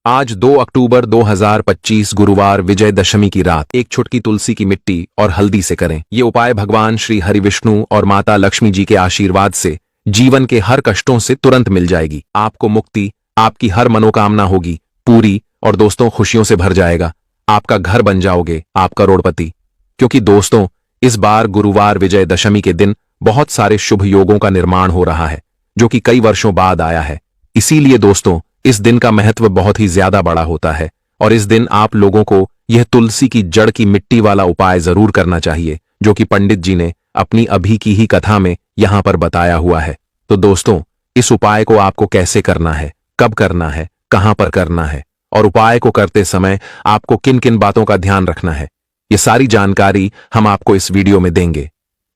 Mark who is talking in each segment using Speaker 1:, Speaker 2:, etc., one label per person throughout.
Speaker 1: आज 2 अक्टूबर 2025 गुरुवार विजयदशमी की रात एक छुटकी तुलसी की मिट्टी और हल्दी से करें। ये उपाय भगवान श्री हरि विष्णु और माता लक्ष्मी जी के आशीर्वाद से जीवन के हर कष्टों से तुरंत मिल जाएगी। आपको मुक्ति, आपकी हर मनोकामना होगी पूरी और दोस्तों खुशियों से भर जाएगा। आपका घर बन जाओगे, आप करोड़पति। क्योंकि दोस्तों इस बार गुरुवार विजयदशमी के दिन बहुत सारे शुभ योगों का निर्माण हो रहा है जो कि कई वर्षों बाद आया है। इसीलिए दोस्तों इस दिन का महत्व बहुत ही ज्यादा बड़ा होता है और इस दिन आप लोगों को यह तुलसी की जड़ की मिट्टी वाला उपाय जरूर करना चाहिए जो कि पंडित जी ने अपनी अभी की ही कथा में यहां पर बताया हुआ है। तो दोस्तों इस उपाय को आपको कैसे करना है, कब करना है, कहां पर करना है और उपाय को करते समय आपको किन किन बातों का ध्यान रखना है, ये सारी जानकारी हम आपको इस वीडियो में देंगे।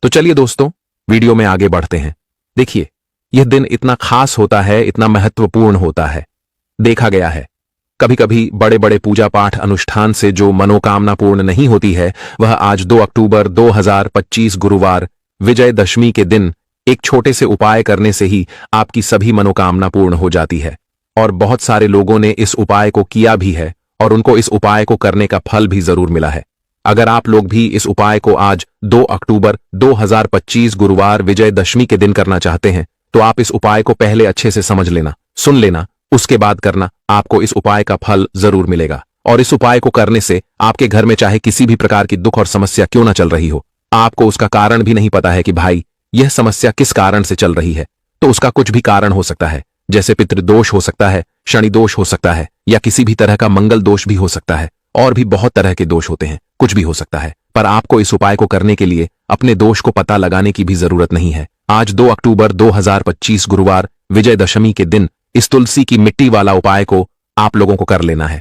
Speaker 1: तो चलिए दोस्तों वीडियो में आगे बढ़ते हैं। देखिए यह दिन इतना खास होता है, इतना महत्वपूर्ण होता है। देखा गया है कभी कभी बड़े बड़े पूजा पाठ अनुष्ठान से जो मनोकामना पूर्ण नहीं होती है वह आज 2 अक्टूबर 2025 गुरुवार विजयदशमी के दिन एक छोटे से उपाय करने से ही आपकी सभी मनोकामना पूर्ण हो जाती है। और बहुत सारे लोगों ने इस उपाय को किया भी है और उनको इस उपाय को करने का फल भी जरूर मिला है। अगर आप लोग भी इस उपाय को आज 2 अक्टूबर 2025 गुरुवार विजयदशमी के दिन करना चाहते हैं तो आप इस उपाय को पहले अच्छे से समझ लेना, सुन लेना, उसके बाद करना। आपको इस उपाय का फल जरूर मिलेगा। और इस उपाय को करने से आपके घर में चाहे किसी भी प्रकार की दुख और समस्या क्यों ना चल रही हो, आपको उसका कारण भी नहीं पता है कि भाई यह समस्या किस कारण से चल रही है, तो उसका कुछ भी कारण हो सकता है। जैसे पितृदोष हो सकता है, शनि दोष हो सकता है या किसी भी तरह का मंगल दोष भी हो सकता है और भी बहुत तरह के दोष होते हैं, कुछ भी हो सकता है। पर आपको इस उपाय को करने के लिए अपने दोष को पता लगाने की भी जरूरत नहीं है। आज 2 अक्टूबर 2025 गुरुवार विजयदशमी के दिन इस तुलसी की मिट्टी वाला उपाय को आप लोगों को कर लेना है।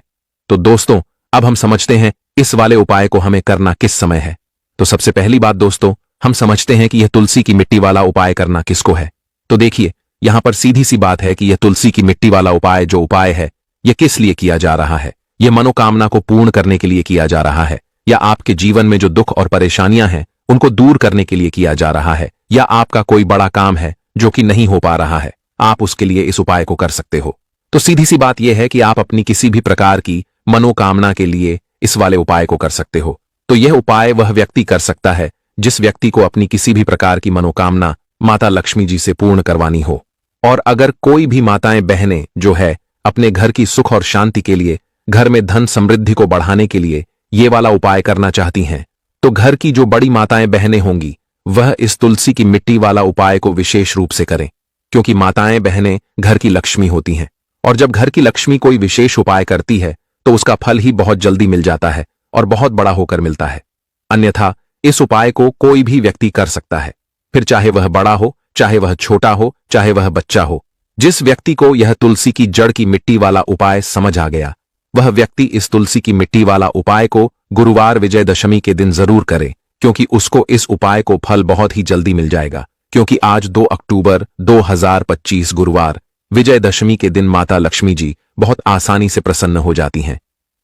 Speaker 1: तो दोस्तों अब हम समझते हैं इस वाले उपाय को हमें करना किस समय है। तो सबसे पहली बात दोस्तों हम समझते हैं कि यह तुलसी की मिट्टी वाला उपाय करना किसको है। तो देखिए यहां पर सीधी सी बात है कि यह तुलसी की मिट्टी वाला उपाय जो उपाय है यह किस लिए किया जा रहा है। यह मनोकामना को पूर्ण करने के लिए किया जा रहा है या आपके जीवन में जो दुख और परेशानियां हैं उनको दूर करने के लिए किया जा रहा है या आपका कोई बड़ा काम है जो कि नहीं हो पा रहा है, आप उसके लिए इस उपाय को कर सकते हो। तो सीधी सी बात यह है कि आप अपनी किसी भी प्रकार की मनोकामना के लिए इस वाले उपाय को कर सकते हो। तो यह उपाय वह व्यक्ति कर सकता है जिस व्यक्ति को अपनी किसी भी प्रकार की मनोकामना माता लक्ष्मी जी से पूर्ण करवानी हो। और अगर कोई भी माताएं बहनें जो है अपने घर की सुख और शांति के लिए, घर में धन समृद्धि को बढ़ाने के लिए ये वाला उपाय करना चाहती हैं तो घर की जो बड़ी माताएं बहनें होंगी वह इस तुलसी की मिट्टी वाला उपाय को विशेष रूप से करें। क्योंकि माताएं बहनें घर की लक्ष्मी होती हैं और जब घर की लक्ष्मी कोई विशेष उपाय करती है तो उसका फल ही बहुत जल्दी मिल जाता है और बहुत बड़ा होकर मिलता है। अन्यथा इस उपाय को कोई भी व्यक्ति कर सकता है, फिर चाहे वह बड़ा हो, चाहे वह छोटा हो, चाहे वह बच्चा हो। जिस व्यक्ति को यह तुलसी की जड़ की मिट्टी वाला उपाय समझ आ गया वह व्यक्ति इस तुलसी की मिट्टी वाला उपाय को गुरुवार विजयदशमी के दिन जरूर करे, क्योंकि उसको इस उपाय को फल बहुत ही जल्दी मिल जाएगा। क्योंकि आज 2 अक्टूबर 2025 गुरुवार विजयदशमी के दिन माता लक्ष्मी जी बहुत आसानी से प्रसन्न हो जाती हैं।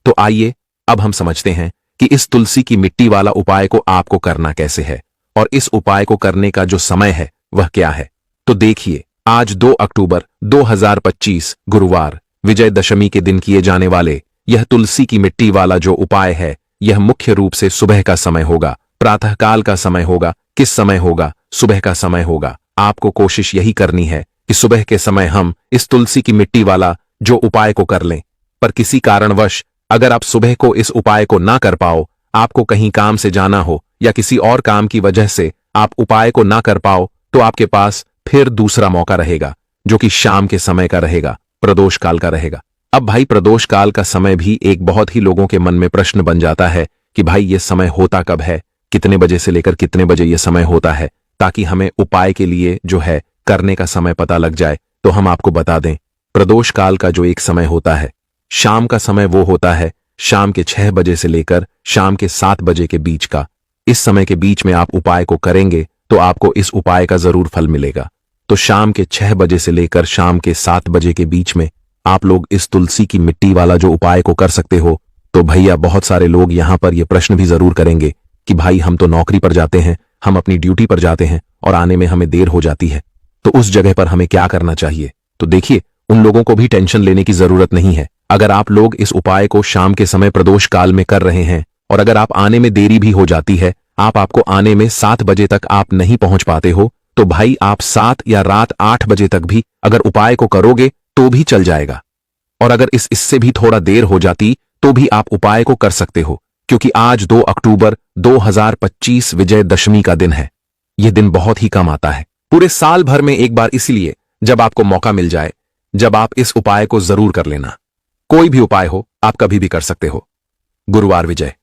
Speaker 1: तो आइए अब हम समझते हैं कि इस तुलसी की मिट्टी वाला उपाय को आपको करना कैसे है और इस उपाय को करने का जो समय है वह क्या है। तो देखिए आज 2 अक्टूबर 2025 गुरुवार विजयदशमी के दिन किए जाने वाले यह तुलसी की मिट्टी वाला जो उपाय है यह मुख्य रूप से सुबह का समय होगा, प्रातःकाल का समय होगा। किस समय होगा? सुबह का समय होगा। आपको कोशिश यही करनी है कि सुबह के समय हम इस तुलसी की मिट्टी वाला जो उपाय को कर लें। पर किसी कारणवश अगर आप सुबह को इस उपाय को ना कर पाओ, आपको कहीं काम से जाना हो या किसी और काम की वजह से आप उपाय को ना कर पाओ तो आपके पास फिर दूसरा मौका रहेगा जो कि शाम के समय का रहेगा, प्रदोष काल का रहेगा। अब भाई प्रदोष काल का समय भी एक बहुत ही लोगों के मन में प्रश्न बन जाता है कि भाई ये समय होता कब है, कितने बजे से लेकर कितने बजे ये समय होता है, ताकि हमें उपाय के लिए जो है करने का समय पता लग जाए। तो हम आपको बता दें प्रदोष काल का जो एक समय होता है शाम का समय वो होता है शाम के 6 बजे से लेकर शाम के 7 बजे के बीच का। इस समय के बीच में आप उपाय को करेंगे तो आपको इस उपाय का जरूर फल मिलेगा। तो शाम के 6 बजे से लेकर शाम के 7 बजे के बीच में आप लोग इस तुलसी की मिट्टी वाला जो उपाय को कर सकते हो। तो भैया बहुत सारे लोग यहां पर यह प्रश्न भी जरूर करेंगे कि भाई हम तो नौकरी पर जाते हैं, हम अपनी ड्यूटी पर जाते हैं और आने में हमें देर हो जाती है, तो उस जगह पर हमें क्या करना चाहिए। तो देखिए उन लोगों को भी टेंशन लेने की जरूरत नहीं है। अगर आप लोग इस उपाय को शाम के समय प्रदोष काल में कर रहे हैं और अगर आप आने में देरी भी हो जाती है, आपको आने में 7 बजे तक आप नहीं पहुंच पाते हो, तो भाई आप 7 या रात 8 बजे तक भी अगर उपाय को करोगे तो भी चल जाएगा। और अगर इससे भी थोड़ा देर हो जाती तो भी आप उपाय को कर सकते हो, क्योंकि आज 2 अक्टूबर 2025 विजयदशमी का दिन है। यह दिन बहुत ही कम आता है, पूरे साल भर में एक बार, इसलिए जब आपको मौका मिल जाए, जब आप इस उपाय को जरूर कर लेना। कोई भी उपाय हो, आप कभी भी कर सकते हो। गुरुवार विजय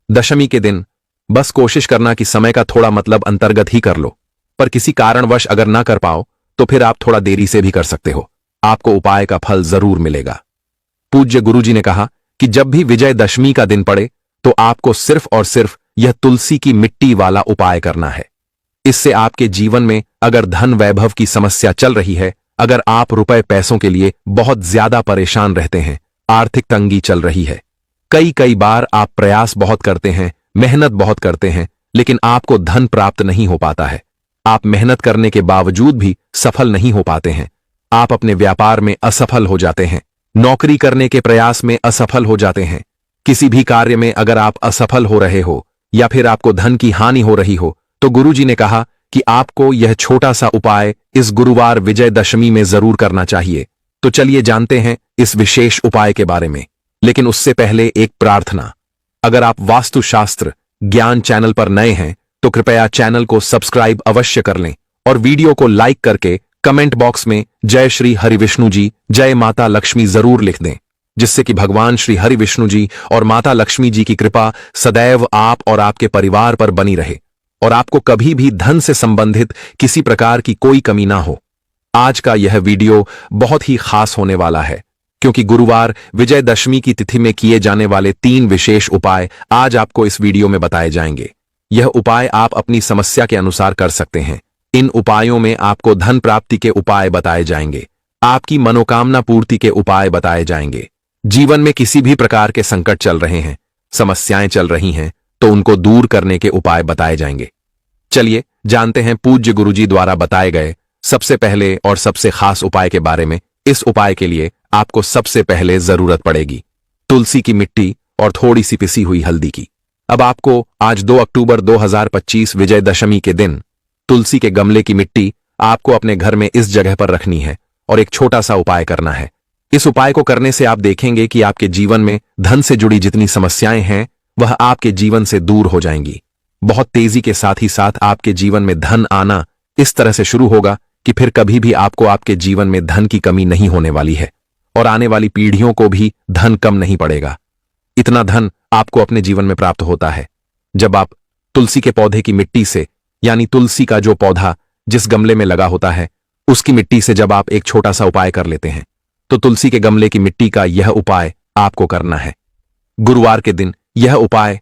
Speaker 1: दशमी के दिन बस कोशिश करना कि समय का थोड़ा मतलब अंतर्गत ही कर लो, पर किसी कारणवश अगर ना कर पाओ तो फिर आप थोड़ा देरी से भी कर सकते हो, आपको उपाय का फल जरूर मिलेगा। पूज्य गुरुजी ने कहा कि जब भी विजयदशमी का दिन पड़े तो आपको सिर्फ और सिर्फ यह तुलसी की मिट्टी वाला उपाय करना है। इससे आपके जीवन में अगर धन वैभव की समस्या चल रही है, अगर आप रुपए पैसों के लिए बहुत ज्यादा परेशान रहते हैं, आर्थिक तंगी चल रही है, कई बार आप प्रयास बहुत करते हैं, मेहनत बहुत करते हैं, लेकिन आपको धन प्राप्त नहीं हो पाता है, आप मेहनत करने के बावजूद भी सफल नहीं हो पाते हैं, आप अपने व्यापार में असफल हो जाते हैं, नौकरी करने के प्रयास में असफल हो जाते हैं, किसी भी कार्य में अगर आप असफल हो रहे हो या फिर आपको धन की हानि हो रही हो, तो गुरुजी ने कहा कि आपको यह छोटा सा उपाय इस गुरुवार विजयदशमी में जरूर करना चाहिए। तो चलिए जानते हैं इस विशेष उपाय के बारे में, लेकिन उससे पहले एक प्रार्थना। अगर आप वास्तुशास्त्र ज्ञान चैनल पर नए हैं तो कृपया चैनल को सब्सक्राइब अवश्य कर लें और वीडियो को लाइक करके कमेंट बॉक्स में जय श्री हरिविष्णु जी, जय माता लक्ष्मी जरूर लिख दें, जिससे कि भगवान श्री हरिविष्णु जी और माता लक्ष्मी जी की कृपा सदैव आप और आपके परिवार पर बनी रहे और आपको कभी भी धन से संबंधित किसी प्रकार की कोई कमी ना हो। आज का यह वीडियो बहुत ही खास होने वाला है, क्योंकि गुरुवार विजयदशमी की तिथि में किए जाने वाले 3 विशेष उपाय आज आपको इस वीडियो में बताए जाएंगे। यह उपाय आप अपनी समस्या के अनुसार कर सकते हैं। इन उपायों में आपको धन प्राप्ति के उपाय बताए जाएंगे, आपकी मनोकामना पूर्ति के उपाय बताए जाएंगे। जीवन में किसी भी प्रकार के संकट चल रहे हैं, समस्याएं चल रही हैं, तो उनको दूर करने के उपाय बताए जाएंगे। चलिए जानते हैं पूज्य गुरुजी द्वारा बताए गए सबसे पहले और सबसे खास उपाय के बारे में। इस उपाय के लिए आपको सबसे पहले जरूरत पड़ेगी तुलसी की मिट्टी और थोड़ी सी पिसी हुई हल्दी की। अब आपको आज 2 अक्टूबर 2025 विजयदशमी के दिन तुलसी के गमले की मिट्टी आपको अपने घर में इस जगह पर रखनी है और एक छोटा सा उपाय करना है। इस उपाय को करने से आप देखेंगे कि आपके जीवन में धन से जुड़ी जितनी समस्याएं हैं वह आपके जीवन से दूर हो जाएंगी। बहुत तेजी के साथ ही साथ आपके जीवन में धन आना इस तरह से शुरू होगा कि फिर कभी भी आपको आपके जीवन में धन की कमी नहीं होने वाली है और आने वाली पीढ़ियों को भी धन कम नहीं पड़ेगा। इतना धन आपको अपने जीवन में प्राप्त होता है जब आप तुलसी के पौधे की मिट्टी से, यानी तुलसी का जो पौधा जिस गमले में लगा होता है उसकी मिट्टी से जब आप एक छोटा सा उपाय कर लेते हैं, तो तुलसी के गमले की मिट्टी का यह उपाय आपको करना है। गुरुवार के दिन यह उपाय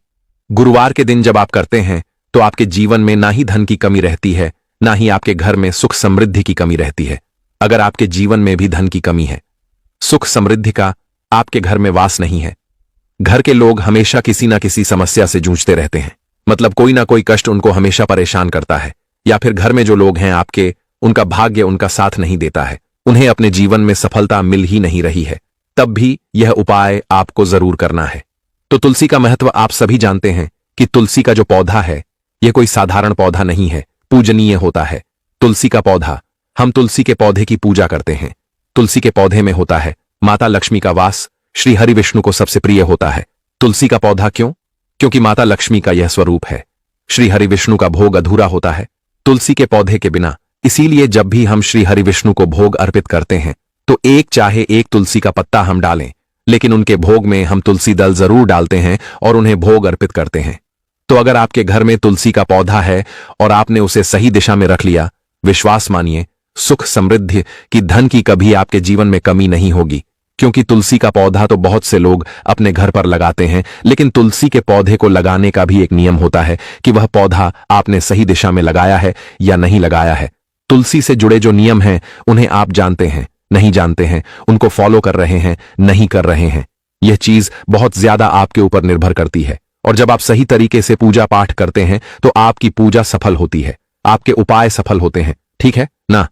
Speaker 1: गुरुवार के दिन जब आप करते हैं तो आपके जीवन में ना ही धन की कमी रहती है, ना ही आपके घर में सुख समृद्धि की कमी रहती है। अगर आपके जीवन में भी धन की कमी है, सुख समृद्धि का आपके घर में वास नहीं है, घर के लोग हमेशा किसी ना किसी समस्या से जूझते रहते हैं, मतलब कोई ना कोई कष्ट उनको हमेशा परेशान करता है, या फिर घर में जो लोग हैं आपके, उनका भाग्य उनका साथ नहीं देता है, उन्हें अपने जीवन में सफलता मिल ही नहीं रही है, तब भी यह उपाय आपको जरूर करना है। तो तुलसी का महत्व आप सभी जानते हैं कि तुलसी का जो पौधा है यह कोई साधारण पौधा नहीं है, पूजनीय होता है। तुलसी का पौधा, हम तुलसी के पौधे की पूजा करते हैं। तुलसी के पौधे में होता है माता लक्ष्मी का वास, श्री हरिविष्णु को सबसे प्रिय होता है। तुलसी का पौधा क्यों? क्योंकि माता लक्ष्मी का यह स्वरूप है। श्री हरिविष्णु का भोग अधूरा होता है तुलसी के पौधे के बिना, इसीलिए जब भी हम श्री हरिविष्णु को भोग अर्पित करते हैं तो चाहे एक तुलसी का पत्ता हम डालें, लेकिन उनके भोग में हम तुलसी दल जरूर डालते हैं और उन्हें भोग अर्पित करते हैं। तो अगर आपके घर में तुलसी का पौधा है और आपने उसे सही दिशा में रख लिया, विश्वास मानिए सुख समृद्धि की, धन की कभी आपके जीवन में कमी नहीं होगी। क्योंकि तुलसी का पौधा तो बहुत से लोग अपने घर पर लगाते हैं, लेकिन तुलसी के पौधे को लगाने का भी एक नियम होता है कि वह पौधा आपने सही दिशा में लगाया है या नहीं लगाया है। तुलसी से जुड़े जो नियम हैं उन्हें आप जानते हैं, नहीं जानते हैं, उनको फॉलो कर रहे हैं, नहीं कर रहे हैं, यह चीज बहुत ज्यादा आपके ऊपर निर्भर करती है। और जब आप सही तरीके से पूजा पाठ करते हैं तो आपकी पूजा सफल होती है, आपके उपाय सफल होते हैं, ठीक है ना?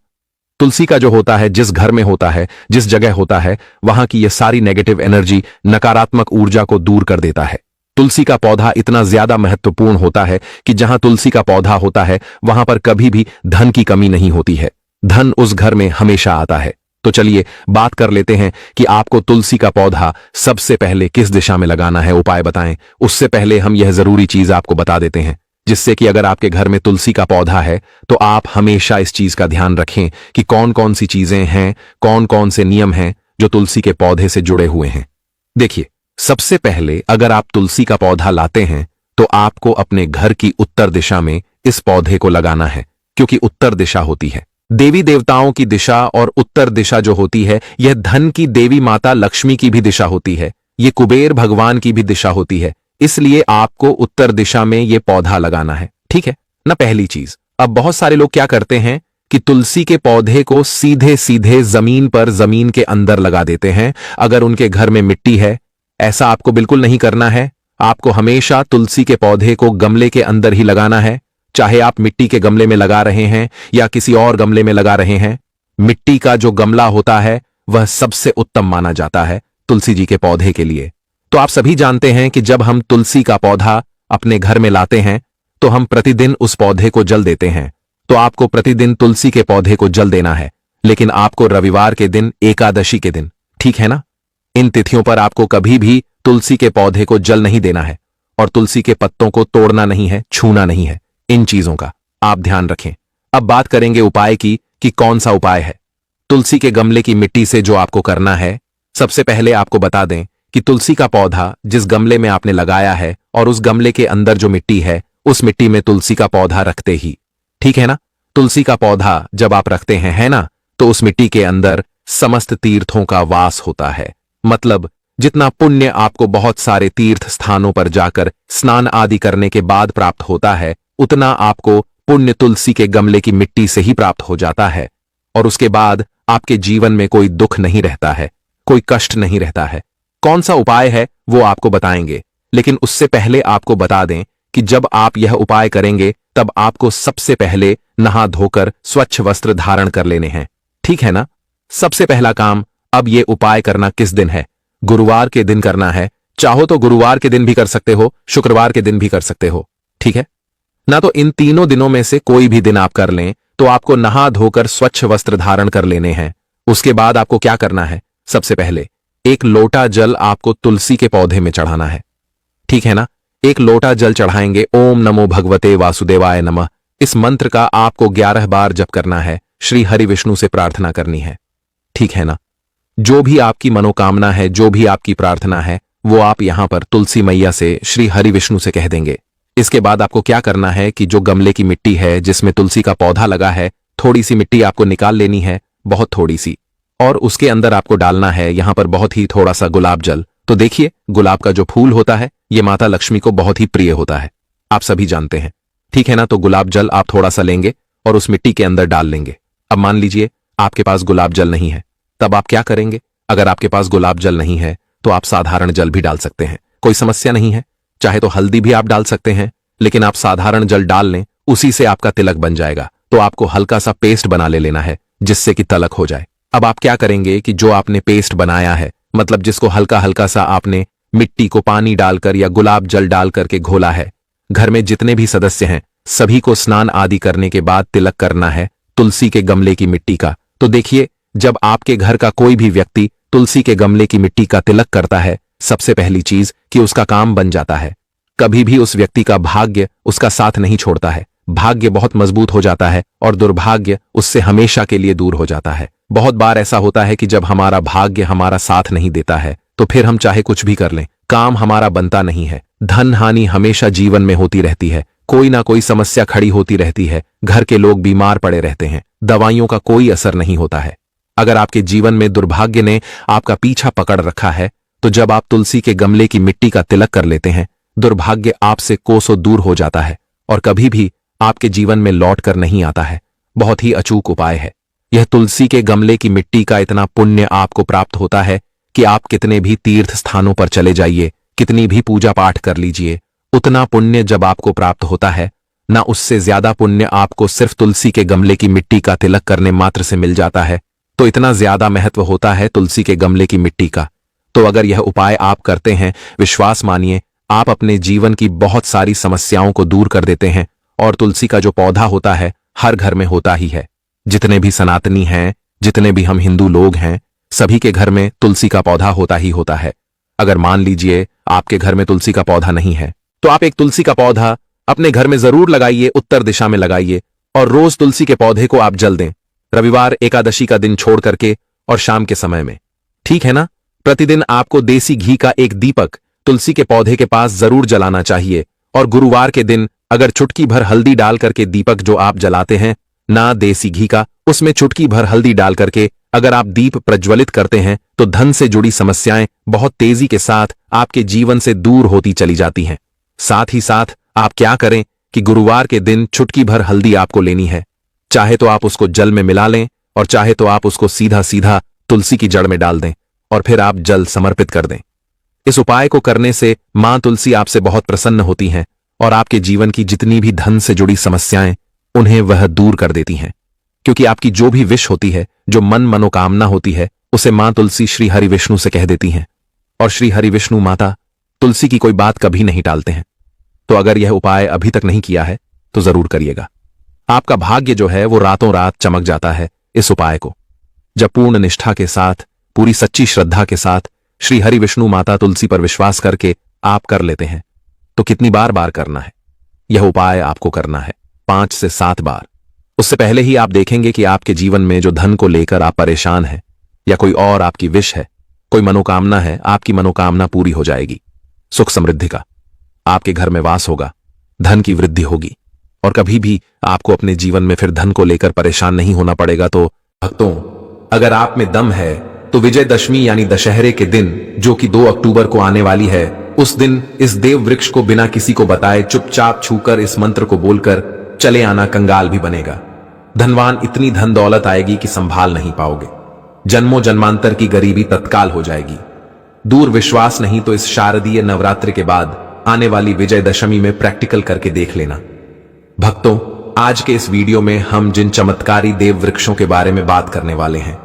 Speaker 1: तुलसी का जो होता है, जिस घर में होता है, जिस जगह होता है, वहां की यह सारी नेगेटिव एनर्जी, नकारात्मक ऊर्जा को दूर कर देता है। तुलसी का पौधा इतना ज्यादा महत्वपूर्ण होता है कि जहां तुलसी का पौधा होता है वहां पर कभी भी धन की कमी नहीं होती है। धन उस घर में हमेशा आता है। तो चलिए बात कर लेते हैं कि आपको तुलसी का पौधा सबसे पहले किस दिशा में लगाना है, उपाय बताएं। उससे पहले हम यह जरूरी चीज आपको बता देते हैं, जिससे कि अगर आपके घर में तुलसी का पौधा है तो आप हमेशा इस चीज का ध्यान रखें कि कौन कौन सी चीजें हैं, कौन कौन से नियम हैं जो तुलसी के पौधे से जुड़े हुए हैं। देखिए, सबसे पहले अगर आप तुलसी का पौधा लाते हैं तो आपको अपने घर की उत्तर दिशा में इस पौधे को लगाना है, क्योंकि उत्तर दिशा होती है देवी देवताओं की दिशा, और उत्तर दिशा जो होती है यह धन की देवी माता लक्ष्मी की भी दिशा होती है, ये कुबेर भगवान की भी दिशा होती है। इसलिए आपको उत्तर दिशा में यह पौधा लगाना है, ठीक है ना। पहली चीज, अब बहुत सारे लोग क्या करते हैं कि तुलसी के पौधे को सीधे सीधे जमीन पर, जमीन के अंदर लगा देते हैं। अगर उनके घर में मिट्टी है, ऐसा आपको बिल्कुल नहीं करना है। आपको हमेशा तुलसी के पौधे को गमले के अंदर ही लगाना है, चाहे आप मिट्टी के गमले में लगा रहे हैं या किसी और गमले में लगा रहे हैं। मिट्टी का जो गमला होता है वह सबसे उत्तम माना जाता है तुलसी जी के पौधे के लिए। तो आप सभी जानते हैं कि जब हम तुलसी का पौधा अपने घर में लाते हैं तो हम प्रतिदिन उस पौधे को जल देते हैं। तो आपको प्रतिदिन तुलसी के पौधे को जल देना है, लेकिन आपको रविवार के दिन, एकादशी के दिन, ठीक है ना, इन तिथियों पर आपको कभी भी तुलसी के पौधे को जल नहीं देना है और तुलसी के पत्तों को तोड़ना नहीं है, छूना नहीं है। इन चीजों का आप ध्यान रखें। अब बात करेंगे उपाय की कि कौन सा उपाय है। तुलसी के गमले की मिट्टी से जो आपको करना है, सबसे पहले आपको बता दें कि तुलसी का पौधा जिस गमले में आपने लगाया है और उस गमले के अंदर जो मिट्टी है, उस मिट्टी में तुलसी का पौधा रखते ही, ठीक है ना, तुलसी का पौधा जब आप रखते हैं, है ना, तो उस मिट्टी के अंदर समस्त तीर्थों का वास होता है। मतलब जितना पुण्य आपको बहुत सारे तीर्थ स्थानों पर जाकर स्नान आदि करने के बाद प्राप्त होता है, उतना आपको पुण्य तुलसी के गमले की मिट्टी से ही प्राप्त हो जाता है। और उसके बाद आपके जीवन में कोई दुख नहीं रहता है, कोई कष्ट नहीं रहता है। कौन सा उपाय है वो आपको बताएंगे, लेकिन उससे पहले आपको बता दें कि जब आप यह उपाय करेंगे तब आपको सबसे पहले नहा धोकर स्वच्छ वस्त्र धारण कर लेने हैं, ठीक है ना। सबसे पहला काम, अब ये उपाय करना किस दिन है? गुरुवार के दिन करना है। चाहो तो गुरुवार के दिन भी कर सकते हो, शुक्रवार के दिन भी कर सकते हो, ठीक है ना। तो इन तीनों दिनों में से कोई भी दिन आप कर लें तो आपको नहा धोकर स्वच्छ वस्त्र धारण कर लेने हैं। उसके बाद आपको क्या करना है? सबसे पहले एक लोटा जल आपको तुलसी के पौधे में चढ़ाना है, ठीक है ना। एक लोटा जल चढ़ाएंगे। ओम नमो भगवते वासुदेवाय नमः, इस मंत्र का आपको 11 बार जप करना है, श्री हरि विष्णु से प्रार्थना करनी है, ठीक है ना। जो भी आपकी मनोकामना है, जो भी आपकी प्रार्थना है, वो आप यहां पर तुलसी मैया से, श्री हरि विष्णु से कह देंगे। इसके बाद आपको क्या करना है कि जो गमले की मिट्टी है जिसमें तुलसी का पौधा लगा है, थोड़ी सी मिट्टी आपको निकाल लेनी है, बहुत थोड़ी सी, और उसके अंदर आपको डालना है यहां पर बहुत ही थोड़ा सा गुलाब जल। तो देखिए, गुलाब का जो फूल होता है ये माता लक्ष्मी को बहुत ही प्रिय होता है, आप सभी जानते हैं, ठीक है ना। तो गुलाब जल आप थोड़ा सा लेंगे और उस मिट्टी के अंदर डाल लेंगे। अब मान लीजिए आपके पास गुलाब जल नहीं है, तब आप क्या करेंगे? अगर आपके पास गुलाब जल नहीं है तो आप साधारण जल भी डाल सकते हैं, कोई समस्या नहीं है। चाहे तो हल्दी भी आप डाल सकते हैं, लेकिन आप साधारण जल डाल लें, उसी से आपका तिलक बन जाएगा। तो आपको हल्का सा पेस्ट बना लेना है जिससे कि तिलक हो जाए। अब आप क्या करेंगे कि जो आपने पेस्ट बनाया है, मतलब जिसको हल्का हल्का सा आपने मिट्टी को पानी डालकर या गुलाब जल डाल करके घोला है, घर में जितने भी सदस्य हैं सभी को स्नान आदि करने के बाद तिलक करना है तुलसी के गमले की मिट्टी का। तो देखिए, जब आपके घर का कोई भी व्यक्ति तुलसी के गमले की मिट्टी का तिलक करता है, सबसे पहली चीज कि उसका काम बन जाता है। कभी भी उस व्यक्ति का भाग्य उसका साथ नहीं छोड़ता है, भाग्य बहुत मजबूत हो जाता है और दुर्भाग्य उससे हमेशा के लिए दूर हो जाता है। बहुत बार ऐसा होता है कि जब हमारा भाग्य हमारा साथ नहीं देता है तो फिर हम चाहे कुछ भी कर लें, काम हमारा बनता नहीं है, धन हानि हमेशा जीवन में होती रहती है, कोई ना कोई समस्या खड़ी होती रहती है, घर के लोग बीमार पड़े रहते हैं, दवाइयों का कोई असर नहीं होता है। अगर आपके जीवन में दुर्भाग्य ने आपका पीछा पकड़ रखा है तो जब आप तुलसी के गमले की मिट्टी का तिलक कर लेते हैं, दुर्भाग्य आपसे कोसों दूर हो जाता है और कभी भी आपके जीवन में लौट कर नहीं आता है। बहुत ही अचूक उपाय है यह। तुलसी के गमले की मिट्टी का इतना पुण्य आपको प्राप्त होता है कि आप कितने भी तीर्थ स्थानों पर चले जाइए, कितनी भी पूजा पाठ कर लीजिए, उतना पुण्य जब आपको प्राप्त होता है ना उससे ज्यादा पुण्य आपको सिर्फ तुलसी के गमले की मिट्टी का तिलक करने मात्र से मिल जाता है। तो इतना ज्यादा महत्व होता है तुलसी के गमले की मिट्टी का। तो अगर यह उपाय आप करते हैं, विश्वास मानिए आप अपने जीवन की बहुत सारी समस्याओं को दूर कर देते हैं। और तुलसी का जो पौधा होता है हर घर में होता ही है। जितने भी सनातनी हैं, जितने भी हम हिंदू लोग हैं, सभी के घर में तुलसी का पौधा होता ही होता है। अगर मान लीजिए आपके घर में तुलसी का पौधा नहीं है, तो आप एक तुलसी का पौधा अपने घर में जरूर लगाइए, उत्तर दिशा में लगाइए और रोज तुलसी के पौधे को आप जल दें। रविवार एकादशी का दिन छोड़ करके और शाम के समय में, ठीक है ना। प्रतिदिन आपको देसी घी का एक दीपक तुलसी के पौधे के पास जरूर जलाना चाहिए। और गुरुवार के दिन अगर चुटकी भर हल्दी डाल करके दीपक जो आप जलाते हैं ना देसी घी का, उसमें चुटकी भर हल्दी डाल करके अगर आप दीप प्रज्वलित करते हैं तो धन से जुड़ी समस्याएं बहुत तेजी के साथ आपके जीवन से दूर होती चली जाती हैं। साथ ही साथ आप क्या करें कि गुरुवार के दिन चुटकी भर हल्दी आपको लेनी है। चाहे तो आप उसको जल में मिला लें और चाहे तो आप उसको सीधा सीधा तुलसी की जड़ में डाल दें और फिर आप जल समर्पित कर दें। इस उपाय को करने से मां तुलसी आपसे बहुत प्रसन्न होती हैं और आपके जीवन की जितनी भी धन से जुड़ी समस्याएं उन्हें वह दूर कर देती हैं। क्योंकि आपकी जो भी विश होती है, जो मनोकामना होती है, उसे मां तुलसी श्री हरि विष्णु से कह देती हैं। और श्री हरि विष्णु माता तुलसी की कोई बात कभी नहीं टालते हैं। तो अगर यह उपाय अभी तक नहीं किया है तो जरूर करिएगा। आपका भाग्य जो है वो रातों रात चमक जाता है। इस उपाय को जब पूर्ण निष्ठा के साथ, पूरी सच्ची श्रद्धा के साथ श्री हरि विष्णु माता तुलसी पर विश्वास करके आप कर लेते हैं, तो कितनी बार करना है यह उपाय आपको करना है? 5 से 7 बार। उससे पहले ही आप देखेंगे कि आपके जीवन में जो धन को लेकर आप परेशान हैं या कोई और आपकी विश है, कोई मनोकामना है, आपकी मनोकामना पूरी हो जाएगी। सुख समृद्धि का आपके घर में वास होगा, धन की वृद्धि होगी और कभी भी आपको अपने जीवन में फिर धन को लेकर परेशान नहीं होना पड़ेगा। तो भक्तों, अगर आप में दम है तो विजयदशमी यानी दशहरे के दिन, जो कि 2 अक्टूबर को आने वाली है, उस दिन इस देव वृक्ष को बिना किसी को बताए चुपचाप छूकर इस मंत्र को बोलकर चले आना, कंगाल भी बनेगा। धनवान इतनी धन दौलत आएगी कि संभाल नहीं पाओगे। जन्मों जन्मांतर की गरीबी तत्काल हो जाएगी दूर। विश्वास नहीं तो इस शारदीय नवरात्र के बाद आने वाली विजयदशमी में प्रैक्टिकल करके देख लेना। भक्तों, आज के इस वीडियो में हम जिन चमत्कारी देव वृक्षों के बारे में बात करने वाले हैं